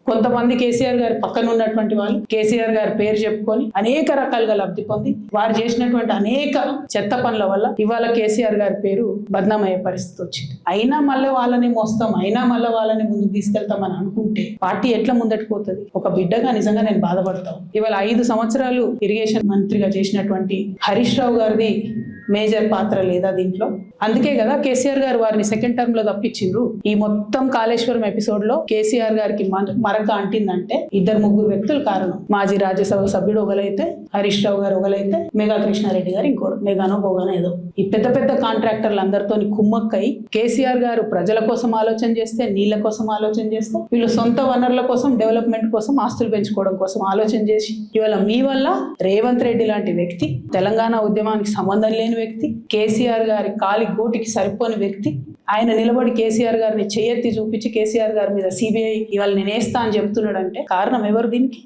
కొంతమంది కేసీఆర్ గారి పక్కన ఉన్నటువంటి వాళ్ళు కేసీఆర్ గారి పేరు చెప్పుకొని అనేక రకాలుగా లబ్ధి పొంది వారు చేసినటువంటి అనేక చెత్త పనుల వల్ల ఇవాళ కేసీఆర్ గారి పేరు బద్నామయ్యే పరిస్థితి వచ్చింది. అయినా మళ్ళీ వాళ్ళని మోస్తాం, అయినా మళ్ళీ వాళ్ళని ముందుకు తీసుకెళ్తామని అనుకుంటే పార్టీ ఎట్లా ముందటికి పోతుంది? ఒక బిడ్డగా నిజంగా నేను బాధపడతాను. ఇవాళ 5 సంవత్సరాలు ఇరిగేషన్ మంత్రిగా చేసినటువంటి హరీష్ రావు గారిది మేజర్ పాత్ర లేదా దీంట్లో? అందుకే కదా కేసీఆర్ గారు వారిని సెకండ్ టర్మ్ లో తప్పించిండ్రు. ఈ మొత్తం కాళేశ్వరం ఎపిసోడ్ లో కేసీఆర్ గారికి మరక అంటిందంటే 2-3 వ్యక్తులు కారణం. మాజీ రాజ్యసభ సభ్యుడు ఒకలైతే, హరీష్ రావు గారు ఒకలైతే, మెగా కృష్ణారెడ్డి గారు ఇంకోడు, మెగానో బోగానో ఏదో. ఈ పెద్ద పెద్ద కాంట్రాక్టర్లు అందరితో కుమ్మక్కై కేసీఆర్ గారు ప్రజల కోసం ఆలోచన చేస్తే, నీళ్ల కోసం ఆలోచన చేస్తే, వీళ్ళు సొంత వనరుల కోసం, డెవలప్మెంట్ కోసం, ఆస్తులు పెంచుకోవడం కోసం ఆలోచన చేసి ఇవాళ మీ వల్ల రేవంత్ రెడ్డి లాంటి వ్యక్తి, తెలంగాణ ఉద్యమానికి సంబంధం లేని వ్యక్తి, కేసీఆర్ గారి కాలి గోటికి సరిపోని వ్యక్తి, ఆయన నిలబడి కేసీఆర్ గారిని చేయెత్తి చూపించి కేసీఆర్ గారి మీద సిబిఐ ఇవాళ నేను వేస్తా అని చెప్తున్నాడంటే కారణం ఎవరు దీనికి?